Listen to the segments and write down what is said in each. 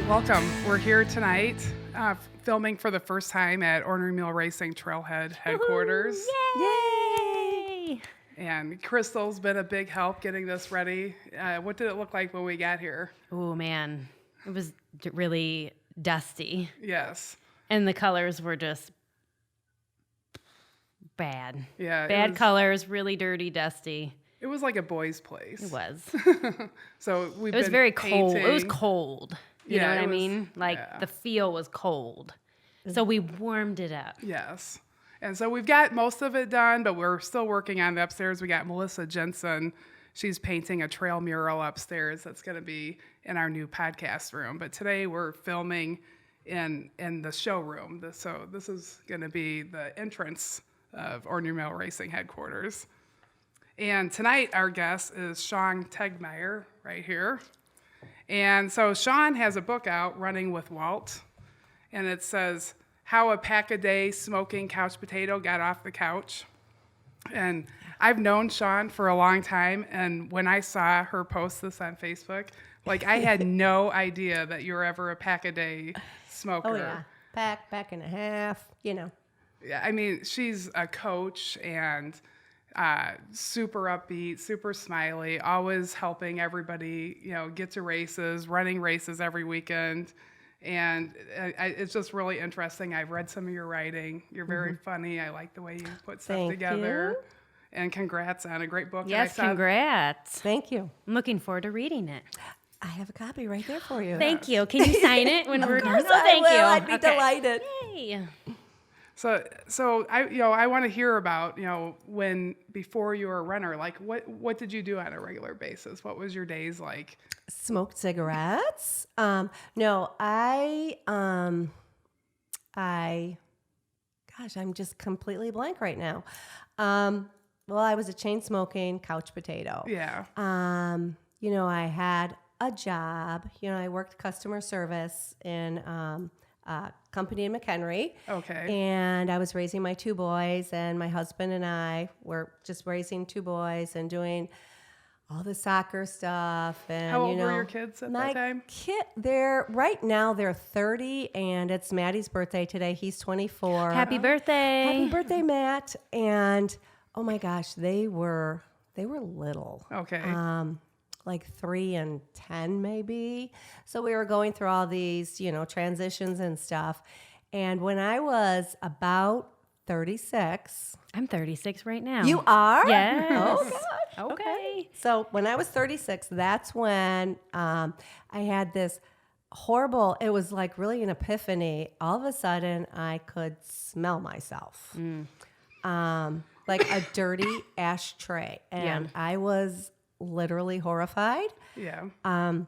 Welcome. We're here tonight filming for the first time at Ornery Mule Racing Trailhead headquarters. Yay! And Crystal's been a big help getting this ready. What did it look like when we got here? Oh, man. It was really dusty. Yes. And the colors were just bad. Yeah. Bad colors, really dirty, dusty. It was like a boy's place. It was. So It was very cold. It was cold. You know what I mean? Like the feel was cold. So we warmed it up. Yes. And so we've got most of it done, but we're still working on the upstairs. We got Melissa Jensen. She's painting a trail mural upstairs that's going to be in our new podcast room. But today we're filming in the showroom. So this is going to be the entrance of Ornery Mule Racing headquarters. And tonight our guest is Shawn Tegtmeier right here. And so Shawn has a book out, Running With Walt, and it says, How a Pack-A-Day Smoking Couch Potato Got Off the Couch. And I've known Shawn for a long time, and when I saw her post this on Facebook, like I had no idea that you were ever a pack-a-day smoker. Oh, yeah. Pack and a half, you know. Yeah, I mean, she's a coach and super upbeat, super smiley, always helping everybody, get to races, running races every weekend. And it's just really interesting. I've read some of your writing. You're very funny. I like the way you put stuff together. You. And congrats on a great book. Yes, congrats. Thank you. I'm looking forward to reading it. I have a copy right there for you. Thank you. Can you sign it when we're done? Of course Thank I will. you. I'd be delighted. Yay. So I want to hear about, before you were a runner, like what did you do on a regular basis? What was your days like? Smoked cigarettes? No, gosh, I'm just completely blank right now. Well, I was a chain smoking couch potato. Yeah. I had a job. I worked customer service in a company in McHenry. Okay. And I was raising my two boys, and my husband and I were just raising two boys and doing all the soccer stuff. And how old were your kids at that time? Right now they're 30, and it's Maddie's birthday today. He's 24. Happy birthday. Happy birthday, Matt. And oh my gosh, they were little. Okay. Like 3 and 10 maybe. So we were going through all these, transitions and stuff. And when I was about 36. I'm 36 right now. You are? Yes. Oh, gosh. Okay. So when I was 36, that's when I had this horrible, it was like really an epiphany. All of a sudden, I could smell myself. Like a dirty ashtray. And I was literally horrified. Yeah. And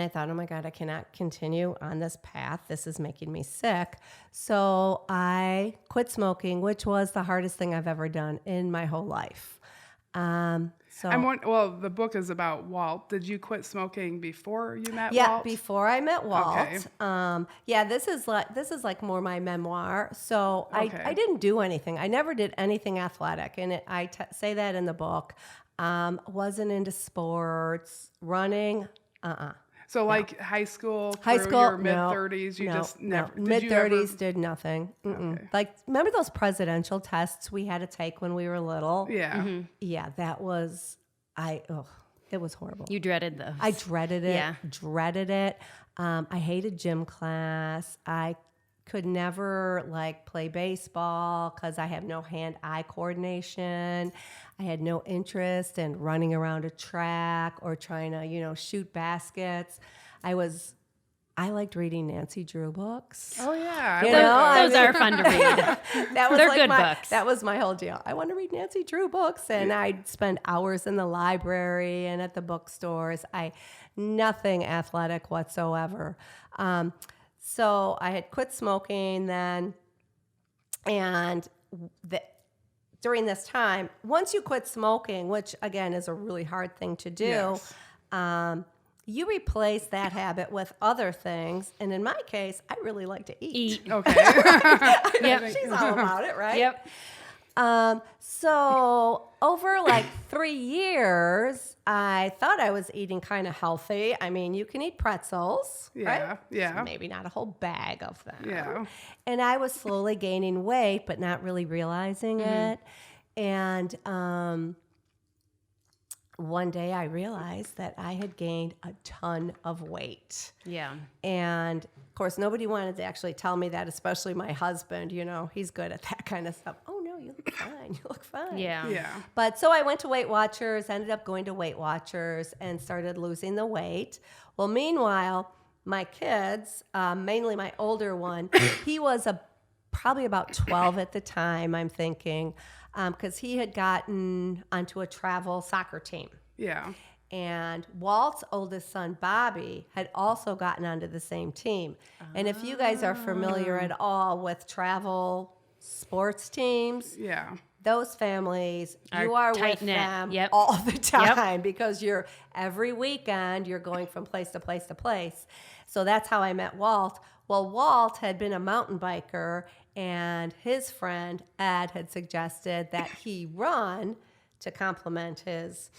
I thought, oh my God, I cannot continue on this path. This is making me sick. So I quit smoking, which was the hardest thing I've ever done in my whole life. The book is about Walt. Did you quit smoking before you met Walt? Yeah, before I met Walt. Okay. This is like more my memoir. So I didn't do anything. I never did anything athletic, and I say that in the book. Wasn't into sports, running. So like high school, your mid-30s, just never. Mid-30s did nothing. Okay. Like, remember those presidential tests we had to take when we were little? Yeah. Mm-hmm. Yeah, that was, it was horrible. You dreaded those. I dreaded it. Yeah. Dreaded it. I hated gym class. I could never play baseball because I have no hand-eye coordination. I had no interest in running around a track or trying to, shoot baskets. I liked reading Nancy Drew books. Oh yeah. Those are fun to read. They're good books. That was my whole deal. I want to read Nancy Drew books, and I'd spend hours in the library and at the bookstores. Nothing athletic whatsoever. So I had quit smoking then, and during this time, once you quit smoking, which again is a really hard thing to do, you replace that habit with other things. And in my case, I really like to eat. Okay. Yep. She's all about it, right? Yep. So over like 3 years, I thought I was eating kind of healthy. I mean, you can eat pretzels, right? Yeah. So maybe not a whole bag of them. Yeah. And I was slowly gaining weight, but not really realizing it. And one day I realized that I had gained a ton of weight. Yeah. And of course, nobody wanted to actually tell me that, especially my husband. You know, he's good at that kind of stuff. Oh, no, you look fine. You look fine. Yeah. Yeah. But so I went to Weight Watchers, ended up going to Weight Watchers and started losing the weight. Well, meanwhile, my kids, mainly my older one, he was probably about 12 at the time, I'm thinking, because he had gotten onto a travel soccer team. Yeah. And Walt's oldest son, Bobby, had also gotten onto the same team. And if you guys are familiar at all with travel sports teams, Yeah. those families, you are with tight-knit. them Yep. all the time because every weekend you're going from place to place to place. So that's how I met Walt. Well, Walt had been a mountain biker, and his friend Ed had suggested that he run to complement his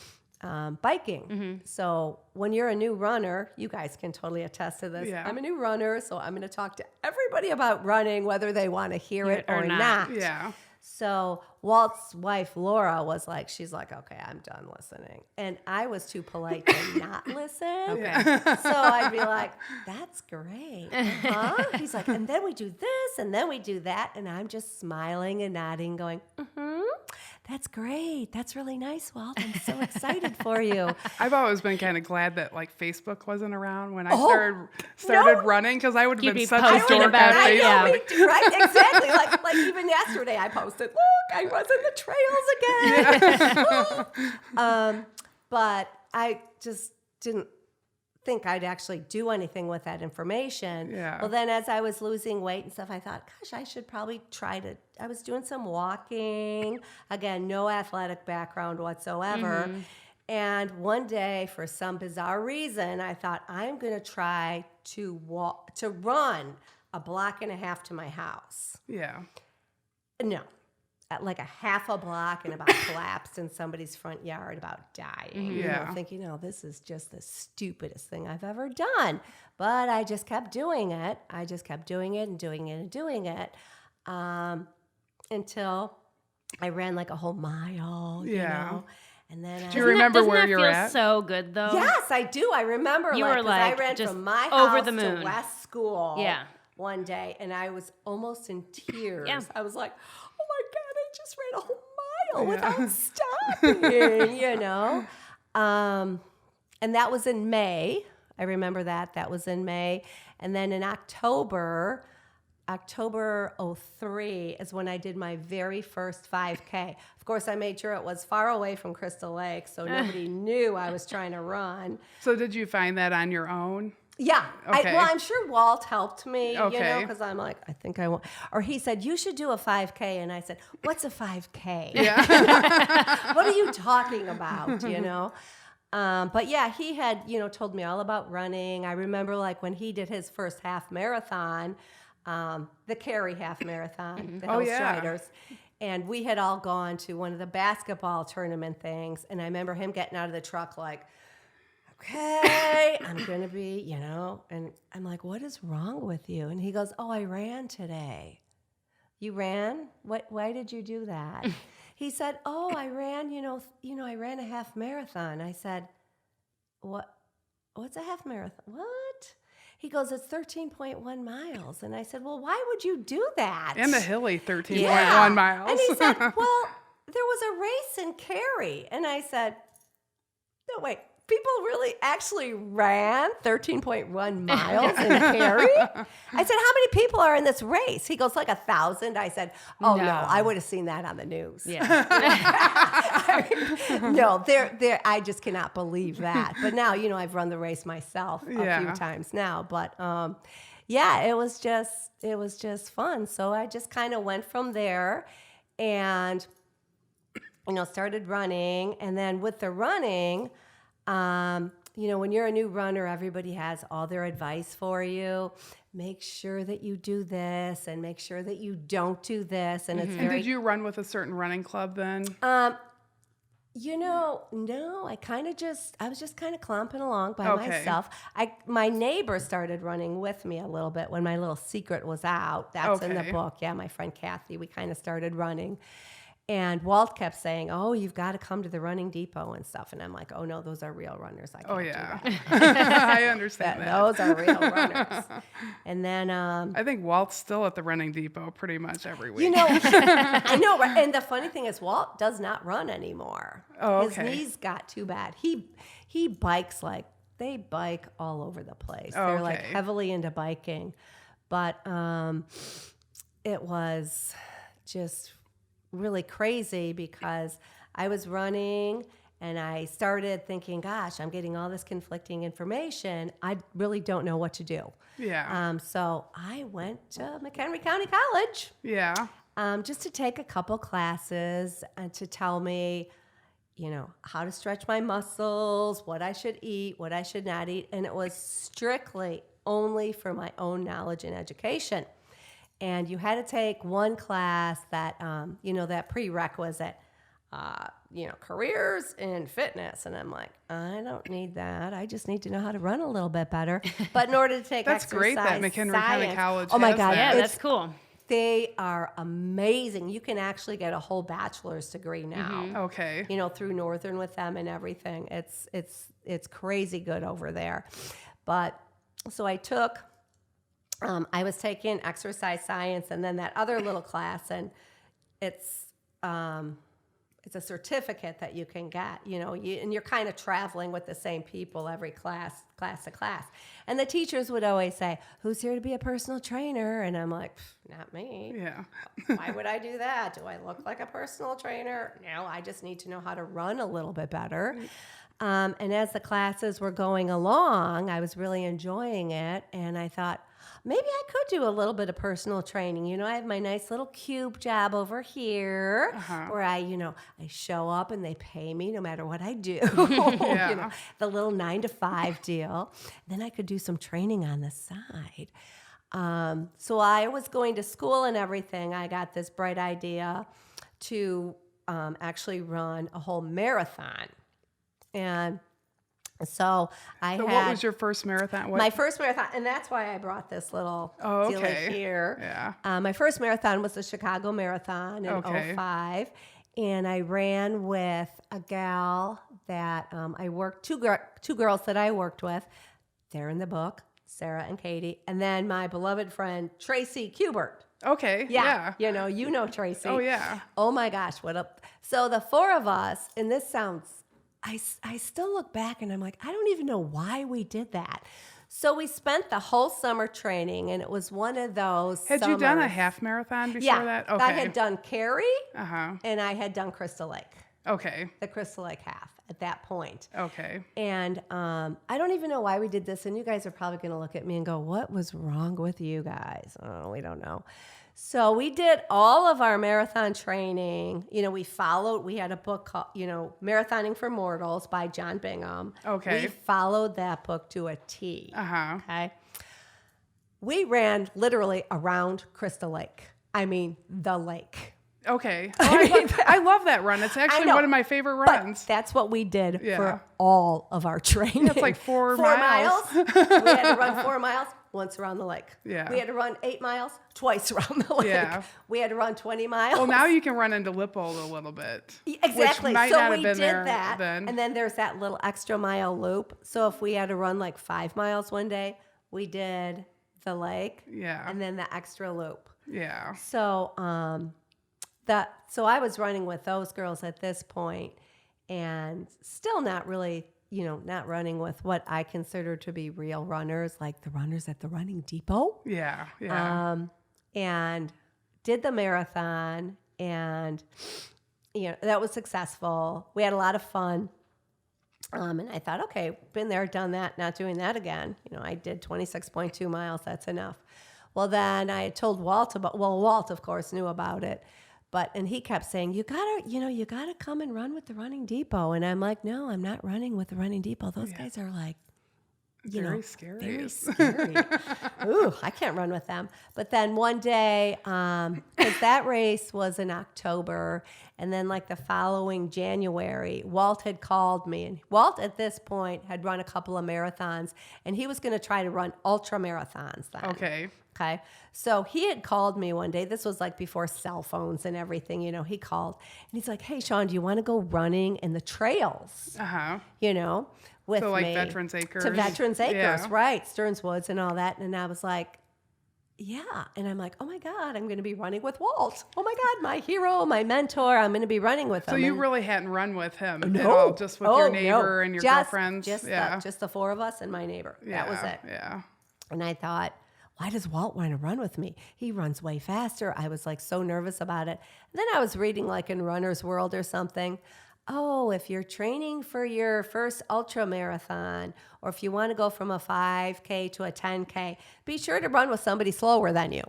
biking. So when you're a new runner, you guys can totally attest to this. Yeah. I'm a new runner, so I'm going to talk to everybody about running, whether they want to hear it or not. Yeah. So Walt's wife, Laura, she's like, okay, I'm done listening. And I was too polite to not listen. Okay. So I'd be like, that's great. He's like, and then we do this, and then we do that. And I'm just smiling and nodding, going, that's great. That's really nice, Walt. I'm so excited for you. I've always been kind of glad that like Facebook wasn't around when I Oh, started running, because I would have You'd been be such a posting dork about on it, yeah. Facebook. Right, exactly. Like even yesterday, I posted, look, I was in the trails again. But I just didn't think I'd actually do anything with that information. Yeah. Well, then as I was losing weight and stuff, I thought, gosh, I should probably I was doing some walking. Again, no athletic background whatsoever. And one day, for some bizarre reason, I thought, I'm going to try to run a block and a half to my house. Yeah. No, at like a half a block, and about collapsed in somebody's front yard, about dying. Yeah. Thinking, this is just the stupidest thing I've ever done. But I just kept doing it. I just kept doing it and doing it and doing it until I ran like a whole mile, you know. And then Do you remember where Doesn't you're that at? feel so good, though? Yes, I do. I remember You were 'cause like I ran just from my over house the moon. to West School Yeah. one day, and I was almost in tears. Yeah. I was like, oh my God, I just ran a whole mile without stopping, And that was in May. I remember that. That was in May. And then in October 03 is when I did my very first 5K. Of course, I made sure it was far away from Crystal Lake, so nobody knew I was trying to run. So did you find that on your own? Yeah. Okay. I'm sure Walt helped me, Okay. because I'm like, I think I want. Or he said, you should do a 5K. And I said, what's a 5K? Yeah. What are you talking about, But yeah, he had, told me all about running. I remember like when he did his first half marathon, the Cary half marathon, the Hill Striders. And we had all gone to one of the basketball tournament things. And I remember him getting out of the truck like, okay, I'm going to be, and I'm like, what is wrong with you? And he goes, oh, I ran today. You ran? Why did you do that? He said, oh, I ran, I ran a half marathon. I said, what's a half marathon? What? He goes, it's 13.1 miles. And I said, well, why would you do that? And the hilly 13.1 Yeah. miles. And he said, well, there was a race in Cary. And I said, no, wait. People really actually ran 13.1 miles in Cary? I said, how many people are in this race? He goes, like 1,000. I said, oh, no, I would have seen that on the news. Yeah. No, I just cannot believe that. But now, I've run the race myself a few times now. But, it was just fun. So I just kind of went from there and, started running. And then with the running, when you're a new runner, everybody has all their advice for you. Make sure that you do this and make sure that you don't do this. And it's And did you run with a certain running club then? No, I was just kind of clomping along by myself. My neighbor started running with me a little bit when my little secret was out. That's in the book. Yeah, my friend Kathy, we kind of started running. And Walt kept saying, "Oh, you've got to come to the running depot and stuff." And I'm like, "Oh no, those are real runners. I can't do that." I understand that. Those are real runners. And then I think Walt's still at the running depot pretty much every week. I know, right? And the funny thing is, Walt does not run anymore. Oh, His knees got too bad. He bikes they bike all over the place. They're like heavily into biking, but it was just really crazy because I was running and I started thinking, gosh, I'm getting all this conflicting information. I really don't know what to do. Yeah. So I went to McHenry County College. Yeah. Just to take a couple classes and to tell me, how to stretch my muscles, what I should eat, what I should not eat. And it was strictly only for my own knowledge and education. And you had to take one class that, that prerequisite, careers in fitness. And I'm like, I don't need that. I just need to know how to run a little bit better. But in order to take That's exercise great that McHenry County College oh my has God, that. Yeah, that's cool. They are amazing. You can actually get a whole bachelor's degree now. Mm-hmm. Okay. Through Northern with them and everything. It's crazy good over there. But so I took. I was taking exercise science and then that other little class, and it's a certificate that you can get, and you're kind of traveling with the same people every class to class. And the teachers would always say, "Who's here to be a personal trainer?" And I'm like, "Not me." Yeah. Why would I do that? Do I look like a personal trainer? No, I just need to know how to run a little bit better. And as the classes were going along, I was really enjoying it, and I thought, maybe I could do a little bit of personal training. I have my nice little cube job over here where I show up and they pay me no matter what I do. Yeah. The little 9 to 5 deal. Then I could do some training on the side. So I was going to school and everything. I got this bright idea to actually run a whole marathon. And so what was your first marathon? My first marathon, and that's why I brought this little deal here. Yeah. My first marathon was the Chicago Marathon in 2005, and I ran with a gal that I worked, two girls that I worked with. They're in the book, Sarah and Katie, and then my beloved friend Tracy Kubert. Okay. Yeah. You know Tracy. Oh yeah. Oh my gosh, what up? So the four of us, and this sounds. I still look back and I'm like, I don't even know why we did that. So we spent the whole summer training, and it was one of those Had you done a half marathon before that? Okay. I had done Cary, Uh-huh. and I had done Crystal Lake. Okay. The Crystal Lake half at that point. Okay. And I don't even know why we did this, and you guys are probably going to look at me and go, what was wrong with you guys? Oh, we don't know. So we did all of our marathon training. We had a book called, Marathoning for Mortals by John Bingham. Okay. We followed that book to a T. Uh-huh. Okay. We ran literally around Crystal Lake. I mean, the lake. Okay. I love that run. It's actually one of my favorite runs. But that's what we did for all of our training. Yeah, it's like 4 miles. We had to run 4 miles once around the lake. Yeah. We had to run 8 miles twice around the lake. Yeah. We had to run 20 miles. Well, now you can run into Lippold a little bit. Exactly. Which might So not we have been did there that. then. And then there's that little extra mile loop. So if we had to run like 5 miles one day, we did the lake. Yeah. And then the extra loop. Yeah. So so I was running with those girls at this point, and still not really, not running with what I consider to be real runners, like the runners at the running depot. Yeah. Yeah. And did the marathon, and that was successful. We had a lot of fun. And I thought, okay, been there, done that, not doing that again. I did 26.2 miles. That's enough. Well, then I told Walt Walt, of course, knew about it. And he kept saying, you gotta come and run with the Running Depot. And I'm like, no, I'm not running with the Running Depot. Those guys are like, very scary. Very scary. Ooh, I can't run with them. But then one day, because that race was in October, and then like the following January, Walt had called me. And Walt at this point had run a couple of marathons, and he was going to try to run ultra marathons then. Okay. So he had called me one day. This was like before cell phones and everything, he called. And he's like, hey, Shawn, do you want to go running in the trails? With so like me Veterans Acres. to Veterans Acres, Yeah. right? Stearns Woods and all that. And I was like, yeah. And I'm like, oh my God, I'm going to be running with Walt. Oh my God, my hero, my mentor. I'm going to be running with him. So you And really hadn't run with him at no, all, just with your neighbor no. and your Just- girlfriends? Just the four of us and my neighbor. That was it. Yeah. And I thought, why does Walt want to run with me? He runs way faster. I was like so nervous about it. And then I was reading like in Runner's World or something. Oh, if you're training for your first ultra marathon, or if you want to go from a 5K to a 10K, be sure to run with somebody slower than you.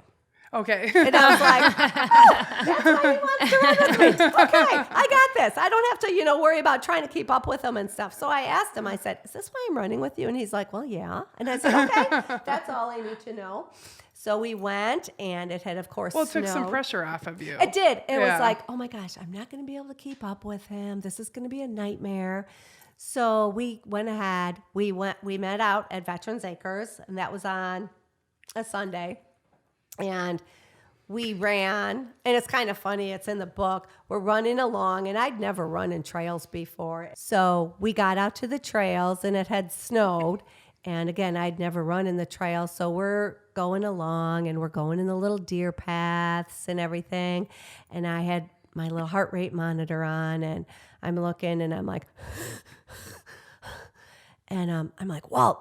Okay. And I was like, oh, that's why he wants to run with me. Okay, I got this. I don't have to, worry about trying to keep up with him and stuff. So I asked him, I said, is this why I'm running with you? And he's like, well, yeah. And I said, okay, that's all I need to know. So we went, and it had, of course, Well, it took some snowed. pressure off of you. It did. It was Yeah. like, oh my gosh, I'm not going to be able to keep up with him. This is going to be a nightmare. So we went ahead. We met out at Veterans Acres, and that was on a Sunday. And we ran, and it's kind of funny. It's in the book. We're running along, and I'd never run in trails before. So we got out to the trails, and it had snowed. And again, I'd never run in the trails. So we're going along, and we're going in the little deer paths and everything. And I had my little heart rate monitor on, and I'm looking, and I'm like, and I'm like, Walt,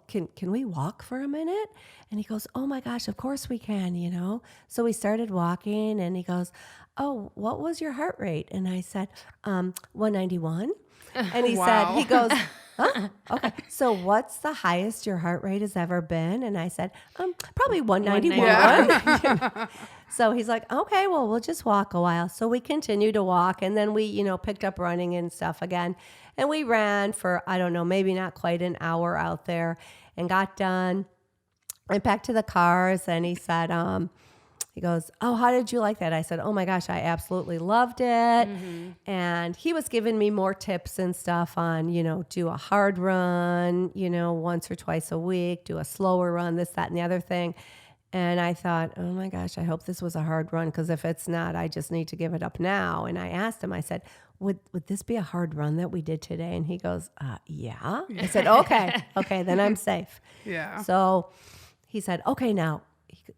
can we walk for a minute? And he goes, oh my gosh, of course we can, So we started walking, and he goes, oh, what was your heart rate? And I said, 191. And he Wow. he goes, huh? Okay. So what's the highest your heart rate has ever been? And I said, probably 191. Yeah. So he's like, okay, well, we'll just walk a while. So we continued to walk, and then we, picked up running and stuff again. And we ran for, I don't know, maybe not quite an hour out there, and got done. Went back to the cars, and he said, he goes, oh, how did you like that? I said, oh my gosh, I absolutely loved it. Mm-hmm. And he was giving me more tips and stuff on, do a hard run, once or twice a week, do a slower run, this, that, and the other thing. And I thought, oh my gosh, I hope this was a hard run, because if it's not, I just need to give it up now. And I asked him, I said, would this be a hard run that we did today? And he goes, yeah. I said, okay, then I'm safe. Yeah. So he said, okay, now,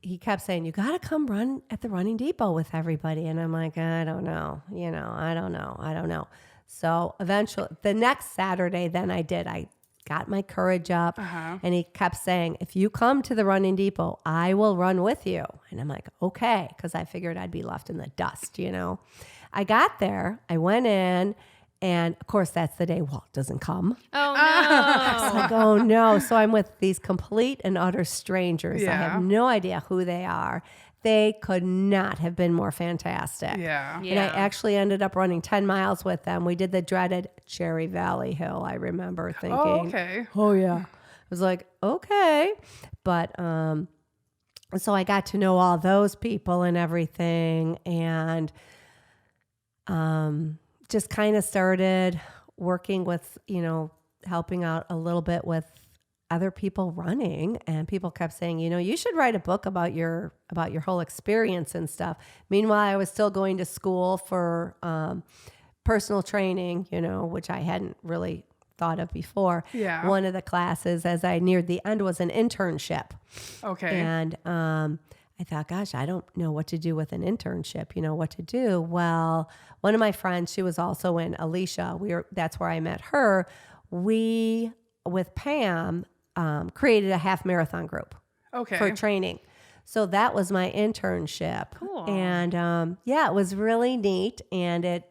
he kept saying, you got to come run at the Running Depot with everybody. And I'm like, I don't know. I don't know. So eventually, the next Saturday, then I did. I got my courage up, and he kept saying, if you come to the Running Depot, I will run with you. And I'm like, okay, because I figured I'd be left in the dust, I got there. I went in. And of course, that's the day Walt doesn't come. Oh, no. I was like, oh no. So I'm with these complete and utter strangers. Yeah. I have no idea who they are. They could not have been more fantastic. Yeah. And I actually ended up running 10 miles with them. We did the dreaded Cherry Valley Hill, I remember thinking. Oh, okay. Oh, yeah. I was like, okay. But so I got to know all those people and everything. And just kind of started working with, helping out a little bit with other people running, and people kept saying, you should write a book about your whole experience and stuff. Meanwhile, I was still going to school for personal training, which I hadn't really thought of before. Yeah. One of the classes, as I neared the end, was an internship. Okay. And I thought, gosh, I don't know what to do with an internship, what to do. Well, one of my friends, she was also in Alicia. That's where I met her. We, with Pam, created a half marathon group for training. So that was my internship. Cool. And it was really neat, and it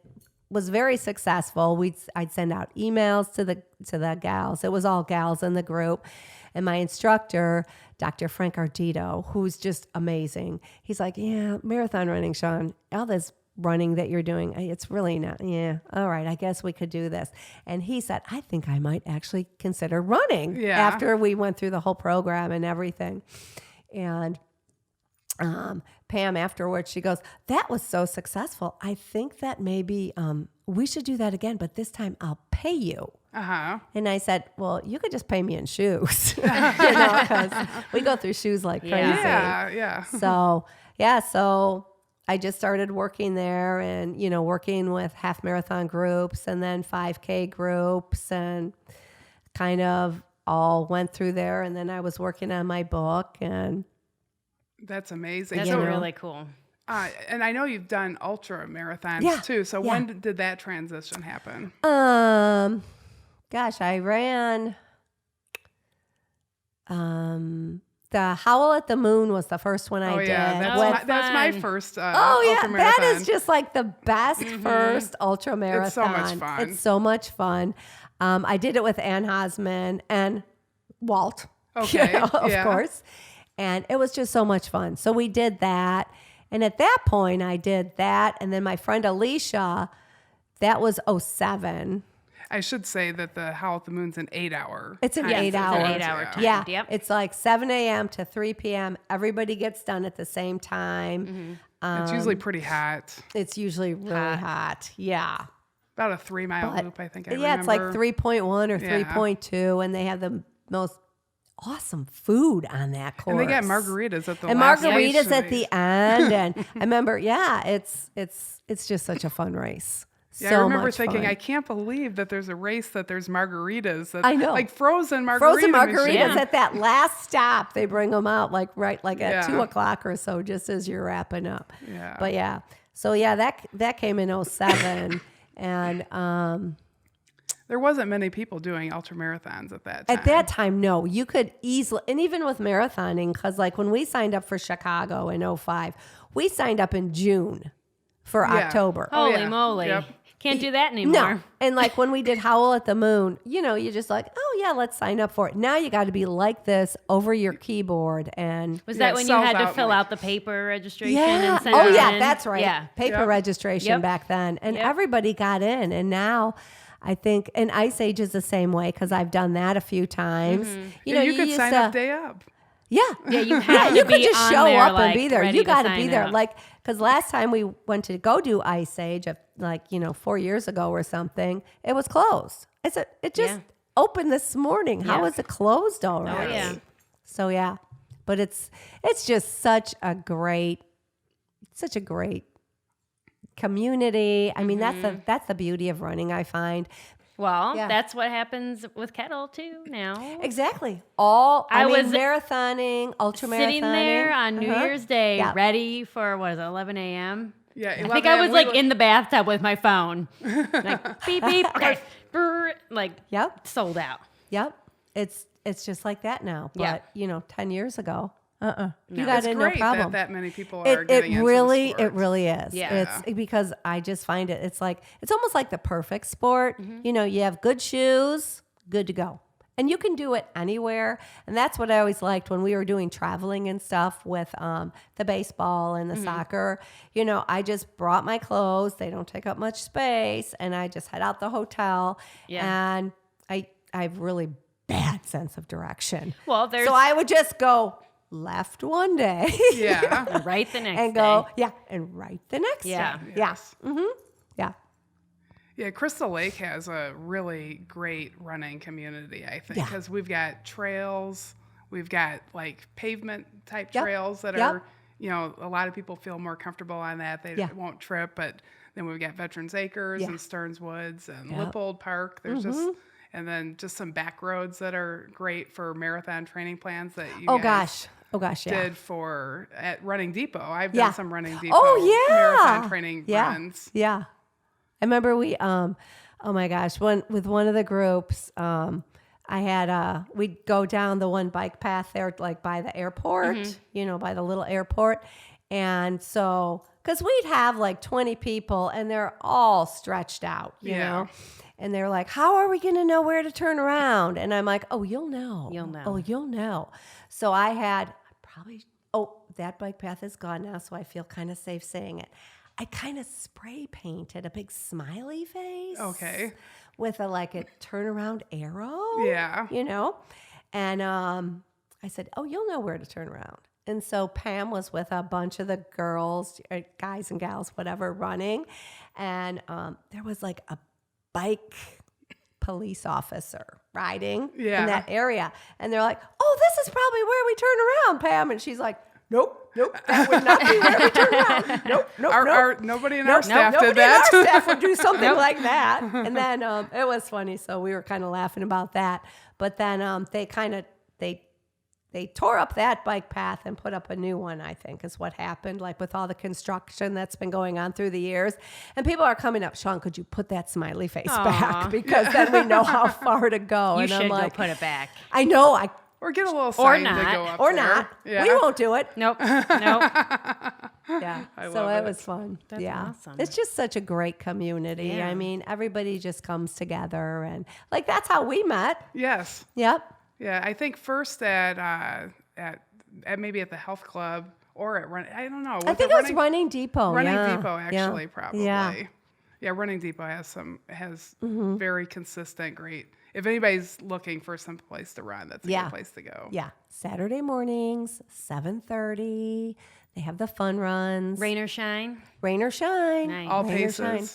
was very successful. I'd send out emails to the gals. It was all gals in the group. And my instructor Dr. Frank Ardito, who's just amazing. He's like, yeah, marathon running, Shawn, all this running that you're doing, it's really not, all right, I guess we could do this. And he said, I think I might actually consider running after we went through the whole program and everything. And Pam afterwards, she goes, that was so successful. I think that maybe we should do that again, but this time I'll pay you. And I said, well, you could just pay me in shoes, because we go through shoes like crazy. Yeah. So I just started working there and, working with half marathon groups and then 5K groups and kind of all went through there. And then I was working on my book and. That's amazing. That's really cool. And I know you've done ultra marathons too. So when did that transition happen? Gosh, I ran. The Howl at the Moon was the first one I did. That's my first ultra marathon. That is just like the best first ultra marathon. It's so much fun. It's so much fun. I did it with Ann Hosman and Walt, of course. And it was just so much fun. So we did that. And at that point, I did that. And then my friend Alicia, that was 2007. I should say that the Howl at the Moon's an 8-hour. It's an 8-hour. It's an 8-hour time. Yeah. Yep. It's like 7 a.m. to 3 p.m. Everybody gets done at the same time. It's usually pretty hot. It's usually really hot. Yeah. About a 3-mile loop, I think I remember. Yeah, it's like 3.1 or 3.2. And they have the most awesome food on that course. And they got margaritas at the margaritas at the end. And I remember, it's just such a fun race. Yeah, I remember thinking, I can't believe that there's a race that there's margaritas. I know. Like frozen margaritas. Frozen margaritas at that last stop. They bring them out like at 2 o'clock or so, just as you're wrapping up. Yeah. But so that came in 2007. And there wasn't many people doing ultra marathons at that time. At that time, no. You could easily, and even with marathoning, because like when we signed up for Chicago in 2005, we signed up in June for October. Holy moly. Yep. Can't do that anymore. No. And like when we did Howl at the Moon, you're just like, oh yeah, let's sign up for it. Now you got to be like this over your keyboard. And was that when you had to fill out the paper registration? Yeah. And send it in? That's right. Yeah. Paper registration back then. And everybody got in. And now I think, and Ice Age is the same way because I've done that a few times. You could sign up day up. Yeah. Yeah, you have you to could be just show there, up like, and be there. ready You got to to be sign there. up. Like, because last time we went to go do Ice Age, 4 years ago or something, it was closed. It just opened this morning. How is it closed already? Oh, yeah. So, but it's just such a great community. I mean, that's the beauty of running, I find. Well, that's what happens with Kettle too now. Exactly. I was marathoning, ultra marathoning. Sitting there on New Year's Day, ready for 11 a.m. Yeah, I think I was in the bathtub with my phone, like beep beep, okay, sold out. Yep. It's just like that now. But 10 years ago, you got it no problem. That many people are getting into the sport. It really is. Yeah. It's because I just find it's almost like the perfect sport. You have good shoes, good to go. And you can do it anywhere. And that's what I always liked when we were doing traveling and stuff with the baseball and the soccer. I just brought my clothes. They don't take up much space. And I just head out the hotel. Yeah. And I have really bad sense of direction. Well, so I would just go left one day. Yeah. Right the next day. And go, and right the next day. Yes. Yeah. Mm-hmm. Yeah. Yeah, Crystal Lake has a really great running community, I think, because we've got trails, we've got like pavement type trails that are, a lot of people feel more comfortable on that. They won't trip, but then we've got Veterans Acres and Stearns Woods and Lippold Park. There's and then just some back roads that are great for marathon training plans that you did at Running Depot. I've done some Running Depot marathon training runs. Yeah. I remember we, oh my gosh, with one of the groups, I had, we'd go down the one bike path there, like by the airport, by the little airport. And so, because we'd have like 20 people and they're all stretched out, you know. And they're like, how are we going to know where to turn around? And I'm like, oh, you'll know. You'll know. Oh, you'll know. So I had that bike path is gone now, so I feel kind of safe saying it. I kind of spray painted a big smiley face. Okay. With a turnaround arrow. Yeah. And I said, oh, you'll know where to turn around. And so Pam was with a bunch of the girls, guys and gals, whatever, running. And there was a bike police officer riding in that area. And they're like, oh, this is probably where we turn around, Pam. And she's like, nope, that would not be where we turn around. Nope. Nobody in our staff nobody did that. in our staff would do something like that. And then it was funny. So we were kind of laughing about that. But then they tore up that bike path and put up a new one, I think, is what happened, with all the construction that's been going on through the years. And people are coming up, Shawn, could you put that smiley face back? Because then we know how far to go. You and should I'm go put it back. I know. Or get a little sign to go up Or there. not. Yeah. We won't do it. Nope. Yeah. So love it was fun. That's awesome. It's just such a great community. Yeah. I mean, everybody just comes together and that's how we met. Yes. Yep. Yeah, I think first at maybe at the health club or at I don't know. I think it was Running Depot. Running yeah. Depot, actually, probably. Yeah. Yeah, Running Depot has very consistent, great. If anybody's looking for some place to run, that's a good place to go. Yeah. Saturday mornings, 7:30. They have the fun runs. Rain or shine. Rain or shine. Nice. All Rain or paces. shine.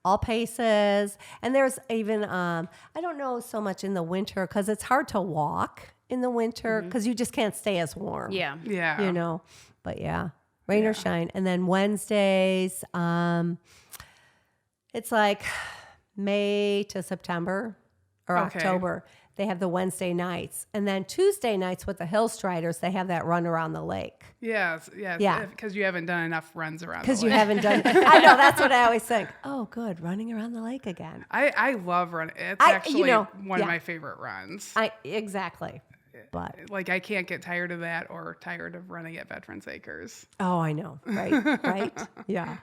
All paces. And there's even, I don't know so much in the winter because it's hard to walk in the winter because you just can't stay as warm. Yeah. Yeah. But rain or shine. And then Wednesdays, it's May to September or October. They have the Wednesday nights. And then Tuesday nights with the Hill Striders, they have that run around the lake. Yes. Yeah. Because you haven't done enough runs around the lake. Because you haven't done I know, that's what I always think. Oh, good, running around the lake again. I love running. It's actually one of my favorite runs. Exactly. But I can't get tired of that or tired of running at Veterans Acres. oh, I know. Right? Yeah.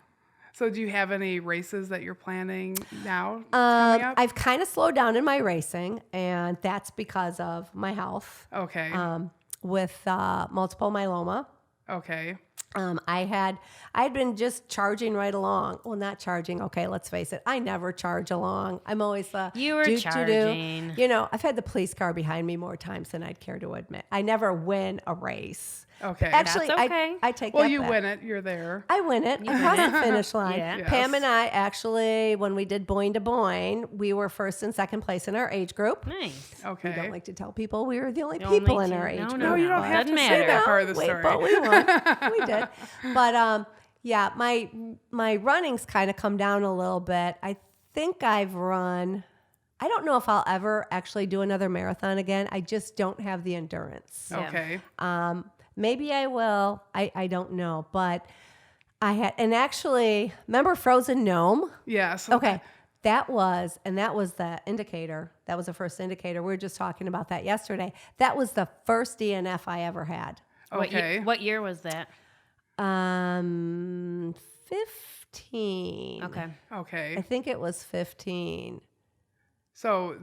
So do you have any races that you're planning now coming up? I've kind of slowed down in my racing, and that's because of my health. Okay. With multiple myeloma. Okay. I had been just charging right along. Well, not charging. Okay, let's face it. I never charge along. I'm always You were charging. I've had the police car behind me more times than I'd care to admit. I never win a race. Okay. Actually, That's okay. I take Well, that you back. win it. You're there. I win it. I crossed the finish line. Yeah. Yes. Pam and I actually, when we did Boyne to Boyne, we were first and second place in our age group. Nice. Okay. We don't like to tell people we were the only The people only in two. our age No, group. No, you don't Well, have to doesn't say matter. that part of the story. But we won. We did. But my running's kind of come down a little bit. I think I've run. I don't know if I'll ever actually do another marathon again. I just don't have the endurance. Yeah. Okay. Maybe I will. I don't know. But I had, and actually, remember Frozen Gnome? Yes. Okay. That was the indicator. That was the first indicator. We were just talking about that yesterday. That was the first DNF I ever had. Okay. What year was that? 15. Okay. Okay. I think it was 15. So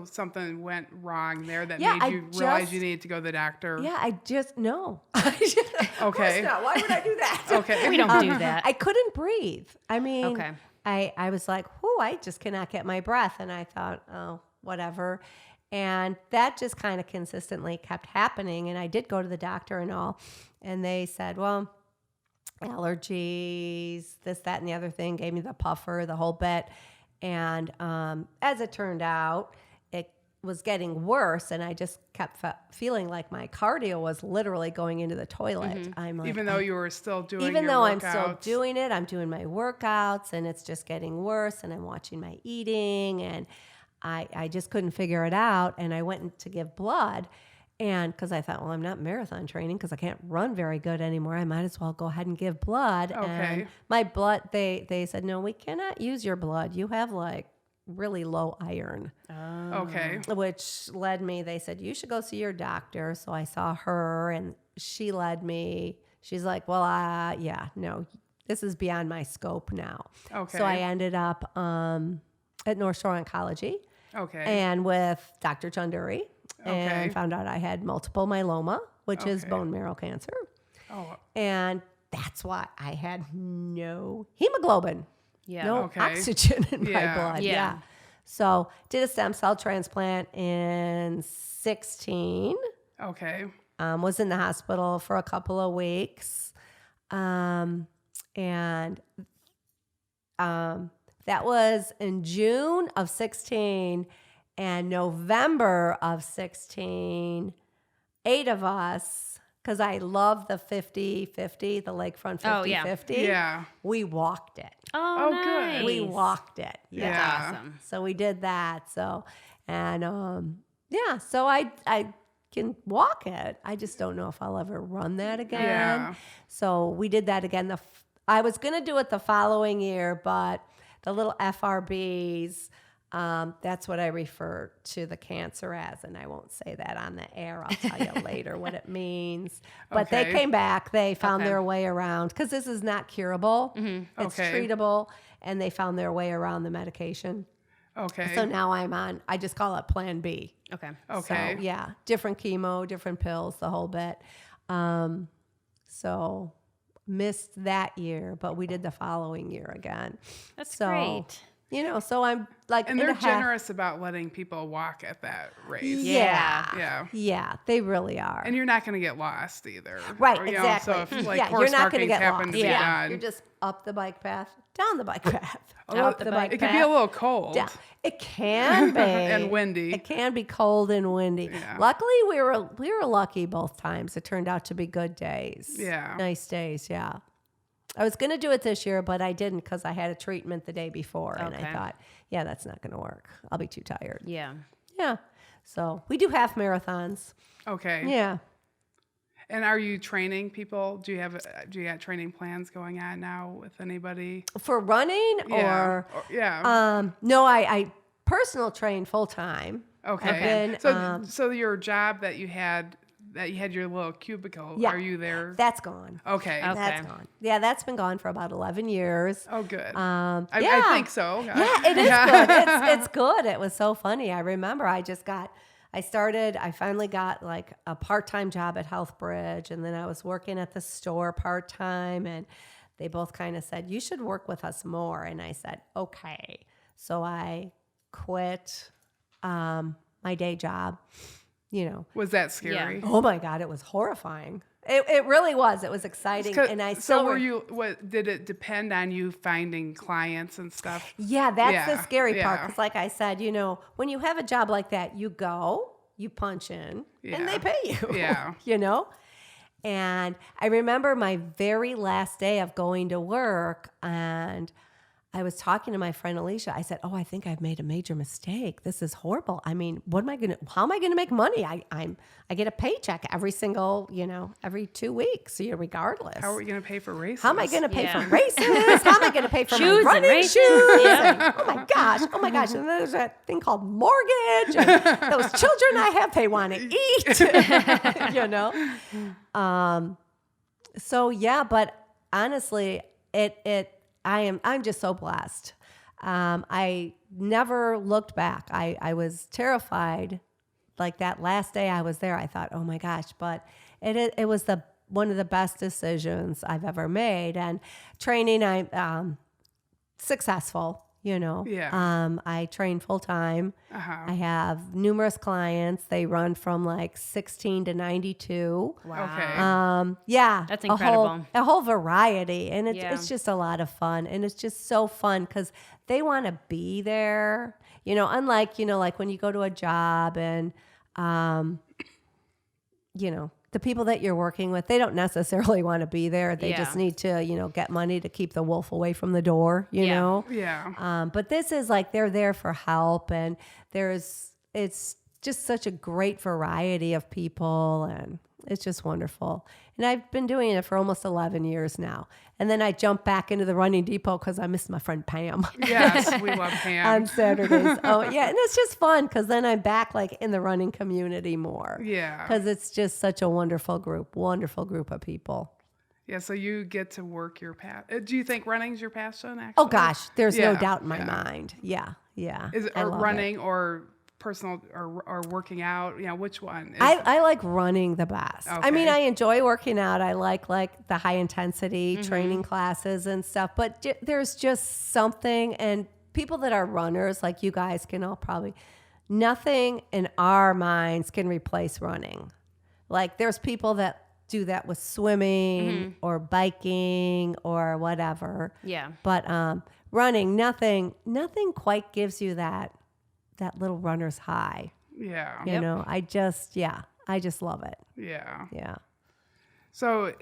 something went wrong there that Yeah, made you realize you needed to go to the doctor. Yeah, I just, no. Okay. Of course not. Why would I do that? Okay. We don't do that. I couldn't breathe. I mean, Okay. I was like, whoo, I just cannot get my breath. And I thought, oh, whatever. And that just kind of consistently kept happening. And I did go to the doctor and all. And they said, well, allergies, this, that, and the other thing, gave me the puffer, the whole bit. And as it turned out, it was getting worse, and I just kept feeling like my cardio was literally going into the toilet. Mm-hmm. I'm like, Even though you were still doing even your though I'm workouts. still doing it, I'm doing my workouts, and it's just getting worse, and I'm watching my eating, and I just couldn't figure it out. And I went to give blood. And because I thought, well, I'm not marathon training because I can't run very good anymore. I might as well go ahead and give blood. Okay. And my blood, they said, no, we cannot use your blood. You have really low iron, Okay. which led me, they said, you should go see your doctor. So I saw her and she led me. She's like, well, yeah, no, this is beyond my scope now. Okay. So I ended up at North Shore Oncology. Okay. And with Dr. Chunduri. Okay. And found out I had multiple myeloma, which is Okay. bone marrow cancer. Oh, And that's why I had no hemoglobin, Yeah. no Okay. oxygen in my Yeah. blood. Yeah. So did a stem cell transplant in 16. okay. Was in the hospital for a couple of weeks. And that was in June of 16, and November of 16, 8 of us, because I love the 50-50, the lakefront 50-50. Oh, yeah. Yeah. We walked it. Oh, Oh, good. nice. We walked it. That's Yeah. awesome. So we did that. So, and so I can walk it. I just don't know if I'll ever run that again. Yeah. So we did that again. I was going to do it the following year, but the little FRBs, that's what I refer to the cancer as, and I won't say that on the air. I'll tell you later what it means. But they Okay. came back. They found Okay. their way around, because this is not curable. It's Okay. treatable, and they found their way around the medication. Okay. So now I just call it Plan B. Okay. Okay. So, yeah, different chemo, different pills, the whole bit. So missed that year, but we did the following year again. That's So, great. So I'm like, And in they're a half- generous about letting people walk at that race. Yeah. Yeah. Yeah, they really are. And you're not going to get lost either. Right, Or, you know, exactly. so if like Yeah, horse you're not going to markings get happen lost. to be Yeah, done, you're just up the bike path, down the bike path, little- up the bike it path. could be a little cold. down. It can be And windy. It can be cold and windy. Yeah. Luckily, we were lucky both times. It turned out to be good days. Yeah. Nice days. Yeah. I was going to do it this year, but I didn't, because I had a treatment the day before, and I Okay. thought, yeah, that's not going to work. I'll be too tired. Yeah. Yeah. So we do half marathons. Okay. Yeah. And are you training people? Do you got training plans going on now with anybody? For running Yeah. Yeah. no, I personal train full time. Okay. I've been, So your job that you had your little cubicle, Yeah. are you there? That's gone. Okay. Okay. That's gone. Yeah, that's been gone for about 11 years. Oh, good. Yeah. I think so. Yeah, it is good. It's good. It was so funny. I remember I finally got like a part-time job at Healthbridge, and then I was working at the store part-time, and they both kind of said, you should work with us more. And I said, okay. So I quit my day job, Was that scary? Oh my God, it was horrifying. It really was. It was exciting. And I still So were you? What did it depend on you finding clients and stuff? Yeah, that's Yeah, the scary part. yeah. Because like I said, when you have a job like that, you go, you punch in, and they Yeah. pay you. Yeah. And I remember my very last day of going to work, and I was talking to my friend Alicia. I said, "Oh, I think I've made a major mistake. This is horrible. I mean, how am I gonna make money? I get a paycheck every 2 weeks, regardless. How are we going to pay for races? How am I going to pay Yeah. for races? How am I going to pay for Shoes my and running races. shoes? Yeah. And, oh my gosh. And then there's that thing called mortgage. And those children I have, they want to eat. So yeah, but honestly, I'm just so blessed. I never looked back. I was terrified. Like that last day I was there, I thought, oh my gosh, but it was one of the best decisions I've ever made. And training, I'm successful, Yeah. I train full time. Uh-huh. I have numerous clients. They run from like 16 to 92. Wow. Okay. Yeah. That's incredible. A whole variety. And Yeah. it's just a lot of fun. And it's just so fun because they want to be there, unlike, like when you go to a job and, the people that you're working with, they don't necessarily want to be there. They just need to, get money to keep the wolf away from the door, Yeah. know? Yeah. But this is like they're there for help, and it's just such a great variety of people, and it's just wonderful. And I've been doing it for almost 11 years now. And then I jumped back into the running depot because I missed my friend Pam. Yes, we love Pam. On Saturdays. Oh, yeah. And it's just fun because then I'm back like in the running community more. Yeah. Because it's just such a wonderful group of people. Yeah, so you get to work your passion. Do you think running's your passion, actually? Oh gosh, there's no Yeah, doubt in my yeah. mind. Yeah, yeah. Is it I or love running or personal or working out? Yeah, which one? I like running the best. I mean, Okay. I enjoy working out. I like the high intensity training classes and stuff. But there's just something, and people that are runners, like you guys can all probably, nothing in our minds can replace running. Like there's people that do that with swimming or biking or whatever. Yeah. But running, nothing quite gives you that little runner's high. Yeah. You know, I just love it. Yeah. Yeah. So,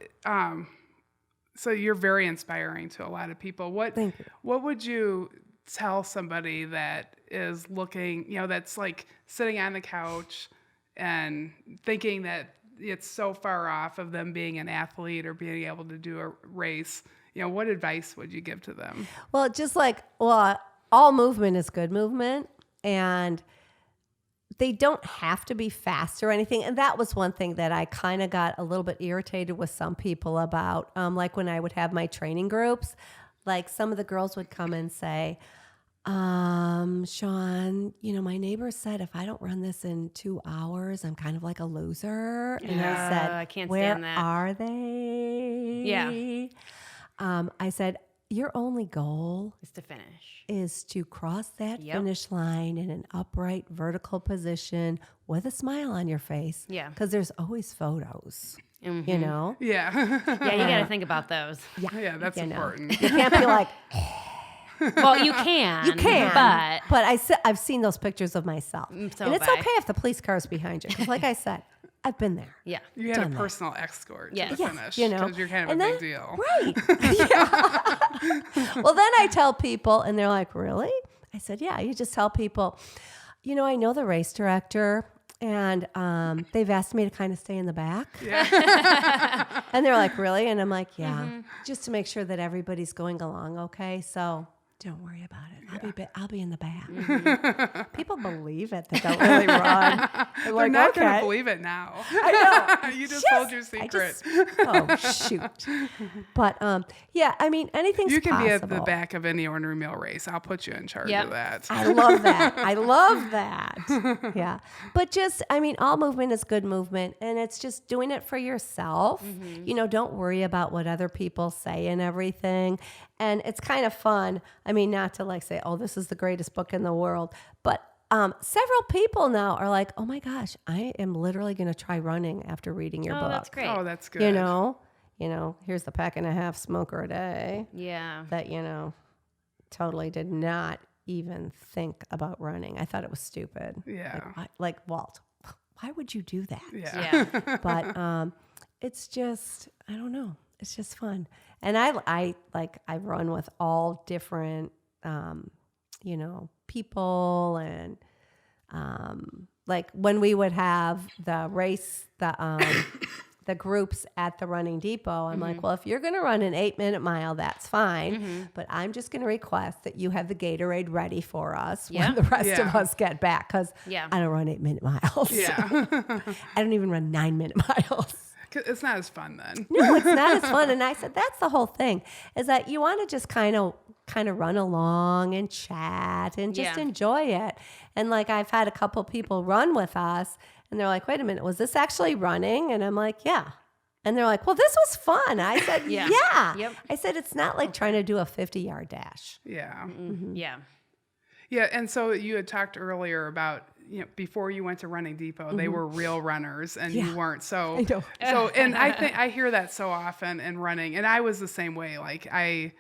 so you're very inspiring to a lot of people. Thank you. What would you tell somebody that is looking, that's like sitting on the couch and thinking that it's so far off of them being an athlete or being able to do a race? What advice would you give to them? Well, just all movement is good movement, and they don't have to be fast or anything. And that was one thing that I kind of got a little bit irritated with some people about. Like when I would have my training groups, like some of the girls would come and say, Shawn, my neighbor said if I don't run this in 2 hours, I'm kind of like a loser. And I said, I can't where stand that. are they? Yeah. I said, your only goal Is to finish. is to cross that Yep. finish line in an upright vertical position with a smile on your face. Yeah. Because there's always photos, Mhm. you know? Yeah. Yeah, you got to think about those. Yeah, that's You know. important. You can't be like, Well, you can. you can. But I've seen those pictures of myself. So and it's have I. okay if the police car is behind you. Because like I said, I've been there. yeah. You had a Done that. personal escort Yes. to the Yes, finish. you know. Because you're kind of And a then- big deal. Right. Yeah. Well, then I tell people, and they're like, really? I said, yeah. You just tell people, I know the race director, and they've asked me to kind of stay in the back. Yeah. And they're like, really? And I'm like, yeah, just to make sure that everybody's going along okay. So don't worry about it. I'll be in the back. People believe it. They don't really run. They're They're not going to okay. believe it now. I know. You just told your secret. Oh, shoot. But, yeah, I mean, anything's You can possible. be at the back of any Ornery Mill race. I'll put you in charge Yep. of that. I love that. I love that. Yeah. But just, I mean, all movement is good movement, and it's just doing it for yourself. Don't worry about what other people say and everything. And it's kind of fun. I mean, not to like say, oh, this is the greatest book in the world, but several people now are like, oh my gosh, I am literally going to try running after reading your Oh, book. that's great. Oh, that's good. Here's the pack and a half smoker a day Yeah. that, totally did not even think about running. I thought it was stupid. Yeah. Like Walt, why would you do that? Yeah. Yeah. But it's just, I don't know. It's just fun. And I run with all different, people, and like when we would have the race, the groups at the running depot, I'm like, well, if you're going to run an 8-minute mile, that's fine. But I'm just going to request that you have the Gatorade ready for us when the rest of us get back. Because Yeah. I don't run 8-minute miles. Yeah. I don't even run 9-minute miles. 'Cause it's not as fun then. No, it's not as fun. And I said, that's the whole thing, is that you want to just kind of run along and chat and just Yeah. enjoy it. And like I've had a couple people run with us, and they're like, wait a minute, was this actually running? And I'm like, yeah. And they're like, well, this was fun. I said, Yeah. yeah. Yep. I said, it's not like trying to do a 50-yard dash. Yeah. Yeah. Yeah. And so you had talked earlier about, before you went to Running Depot, they were real runners and you weren't. So, I know. and I hear that so often in running, and I was the same way. Like I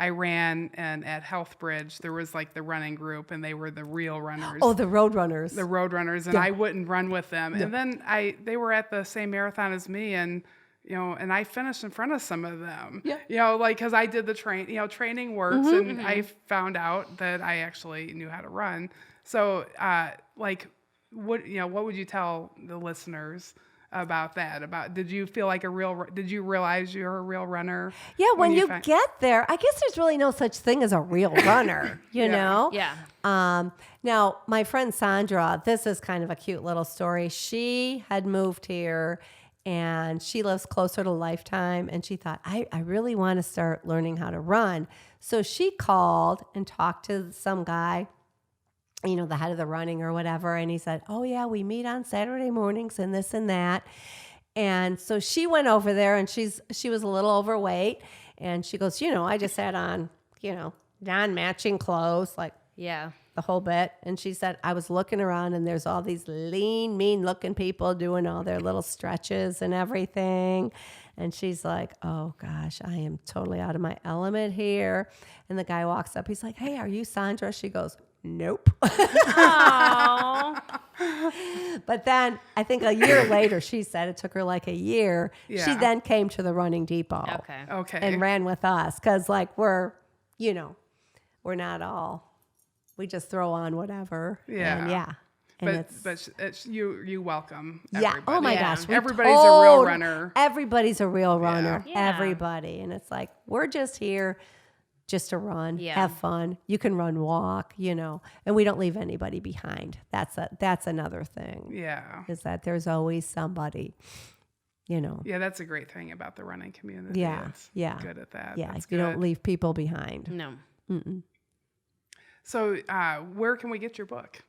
ran, and at Health Bridge, there was like the running group, and they were the real runners. Oh, the road runners. The road runners, and I wouldn't run with them. And then they were at the same marathon as me, and and I finished in front of some of them. Yeah. Because I did the training works, and I found out that I actually knew how to run. So, what would you tell the listeners about that? Did you feel like did you realize you're a real runner? Yeah, when you get there, I guess there's really no such thing as a real runner, you know? Yeah. Now, my friend Sandra, this is kind of a cute little story. She had moved here, and she lives closer to Lifetime, and she thought, I really want to start learning how to run. So she called and talked to some guy, the head of the running or whatever, and he said, oh yeah, we meet on Saturday mornings and this and that. And so she went over there, and she was a little overweight, and she goes, I just had on, non-matching clothes, like the whole bit. And she said, I was looking around, and there's all these lean, mean-looking people doing all their little stretches and everything. And she's like, oh gosh, I am totally out of my element here. And the guy walks up. He's like, hey, are you Sandra? She goes, nope. But then I think a year later, she said it took her like a year. Yeah. She then came to the Running Depot. Okay. And ran with us because we're not all, we just throw on whatever. Yeah. And But you welcome yeah. everybody. Oh my Yeah. gosh. Everybody's a real runner. Everybody's a real runner. Yeah. Everybody. And it's like, we're just here just to run, Yeah. have fun. You can run, walk, and we don't leave anybody behind. That's another thing. Yeah. Is that there's always somebody, Yeah, that's a great thing about the running community. Yeah, It's yeah. good at that. Yeah, That's you good. don't leave people behind. No. So where can we get your book?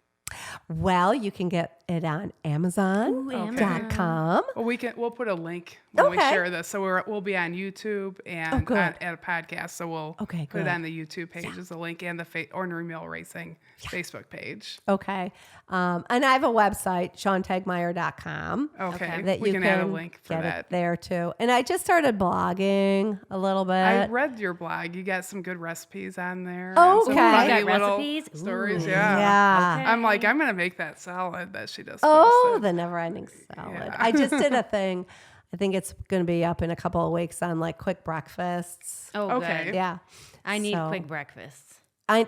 Well, you can get it on Amazon.com. Well, we'll put a link when we Okay. share this. So we'll be on YouTube and good. at a podcast. So we'll Okay, put it good. on the YouTube page as a link and the Ornery Mule Racing Facebook page. Okay. And I have a website, ShawnTegtmeier.com. Okay. That We you can add a link for get that. it there too. And I just started blogging a little bit. I read your blog. You got some good recipes on there. Oh, and some okay. funny You got little recipes? stories. Ooh. Yeah. I'm like, I'm going to make that salad that she just Oh, posted. the never-ending salad. Yeah. I just did a thing. I think it's going to be up in a couple of weeks on quick breakfasts. Oh, Okay. good. Yeah. I need So- quick breakfasts.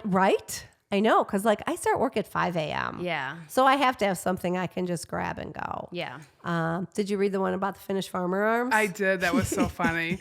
Right? I know, because I start work at 5 a.m. Yeah. So I have to have something I can just grab and go. Yeah. Did you read the one about the Finnish farmer arms? I did. That was so funny.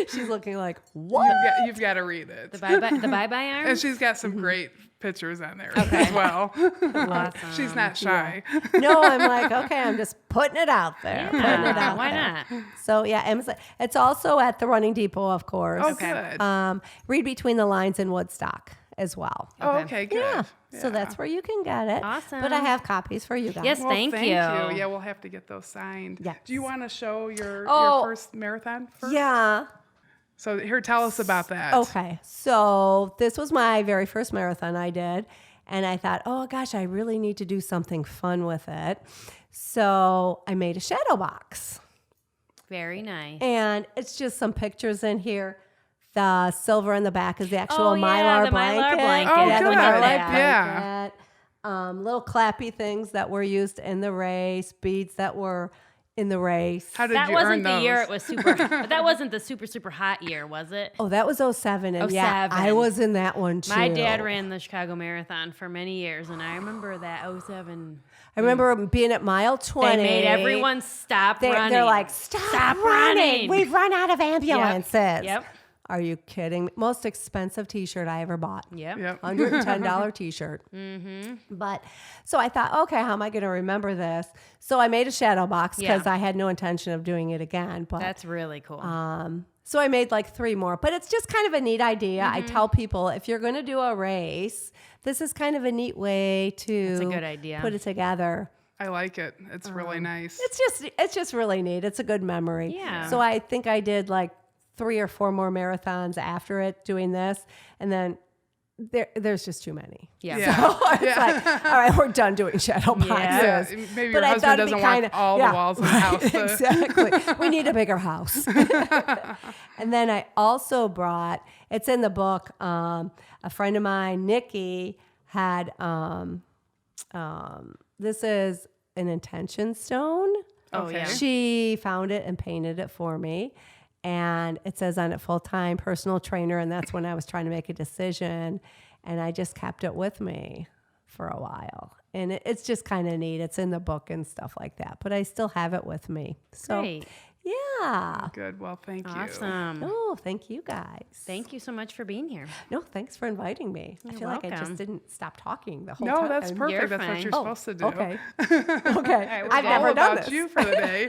She's looking like, what? You've got to read it. The bye-bye And arms? she's got some great pictures on there as well. Awesome. She's not shy. No, I'm like, okay, I'm just putting it out there. Putting it out Why there. not? So yeah, Amazon. It's also at the Running Depot, of course. Oh, Okay. good. Read Between the Lines in Woodstock as well. Oh, okay, good. Yeah. So that's where you can get it. Awesome. But I have copies for you guys. Yes, Well, thank you. Yeah, we'll have to get those signed. Yes. Do you want to show your Oh. first marathon first? Yeah. So here, tell us about that. Okay. So this was my very first marathon I did. And I thought, oh gosh, I really need to do something fun with it. So I made a shadow box. Very nice. And it's just some pictures in here. The silver in the back is the actual Oh, yeah, Mylar the blanket. Mylar blanket. Oh, Yeah, the good. Mylar Yeah. blanket. Little clappy things that were used in the race, beads that were in the race. How did That you earn wasn't the those? year it was super. But that wasn't the super hot year, was it? Oh, that was 07. And yeah, 07. I was in that one too. My dad ran the Chicago Marathon for many years, and I remember that 07. I remember being at mile 20. They made everyone stop running. They're like, stop running. We've run out of ambulances. Yep. Are you kidding me? Most expensive t-shirt I ever bought. Yep. Yep. $110 t-shirt. Mm-hmm. But so I thought, okay, how am I going to remember this? So I made a shadow box because Yeah. I had no intention of doing it again. But That's really cool. so I made 3 more. But it's just kind of a neat idea. I tell people if you're going to do a race, this is kind of a neat way to That's a good idea. put it together. I like it. It's really nice. It's just really neat. It's a good memory. Yeah. So I think I did 3 or 4 more marathons after it doing this, and then there's just too many. yeah. Yeah. It's like, all right, we're done doing shadow boxes. Yeah, maybe your But I husband thought it'd doesn't be want kinda- all yeah, the walls in the house. To, Exactly. We need a bigger house. And then I also brought, it's in the book, a friend of mine, Nikki, had, this is an intention stone. Oh, Okay. yeah. She found it and painted it for me. And it says on it full-time personal trainer. And that's when I was trying to make a decision. And I just kept it with me for a while. And it's just kind of neat. It's in the book and stuff like that. But I still have it with me. So Great. Yeah. Good. Well, thank you. Awesome. Oh, thank you guys. Thank you so much for being here. No, thanks for inviting me. I feel like I welcome. just didn't stop talking the whole No, time. that's perfect. You're That's what fine. you're supposed to do. Okay. Okay. we're I've good. never All done about this. you for the day.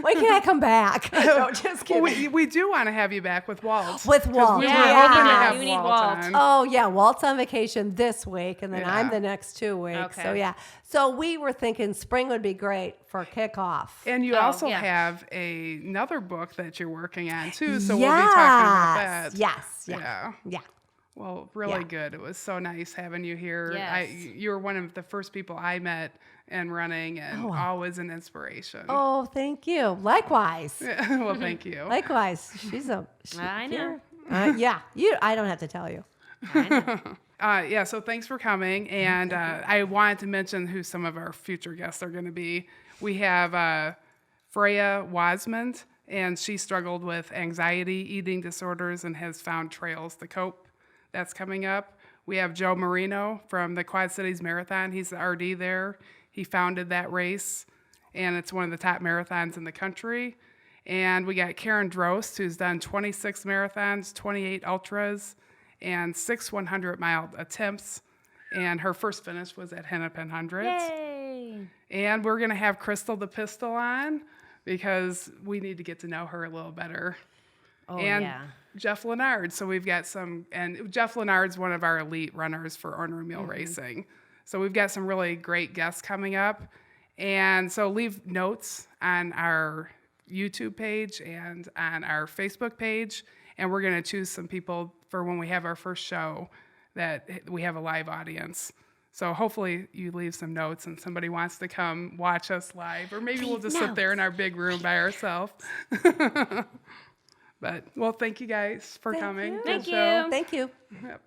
When can I come back? No, just Well, kidding. we do want to have you back with Walt. With Walt. We were Yeah, hoping to yeah. have We need Walt Walt. on. Oh, yeah. Walt's on vacation this week, and then I'm Yeah. the next 2 weeks. So, Okay. yeah. So, we were thinking spring would be great for kickoff. And you Oh, also yeah. have another book that you're working on too, so we'll be talking about that. Yes. Yeah. Yeah. Yeah. Well, really Yeah. good. It was so nice having you here. Yes. You were one of the first people I met in running, and always an inspiration. Oh, thank you. Likewise. Well, thank you. Likewise. I know. Yeah. I don't have to tell you. Yeah, so thanks for coming. And I wanted to mention who some of our future guests are going to be. We have Freya Wasmond, and she struggled with anxiety, eating disorders, and has found trails to cope. That's coming up. We have Joe Marino from the Quad Cities Marathon. He's the RD there. He founded that race, and it's one of the top marathons in the country. And we got Karen Drost, who's done 26 marathons, 28 ultras, and 6 100-mile attempts. And her first finish was at Hennepin Hundreds. Yay. And we're going to have Crystal the Pistol on because we need to get to know her a little better. Oh, And yeah. Jeff Lennard. So we've got and Jeff Lennard's one of our elite runners for Ornery Mule Racing. So we've got some really great guests coming up. And so leave notes on our YouTube page and on our Facebook page. And we're going to choose some people for when we have our first show that we have a live audience. So hopefully you leave some notes and somebody wants to come watch us live. Or maybe we'll just sit there in our big room by ourselves. But, well, thank you guys for coming. you. to the Thank show. you. Thank you. Yep.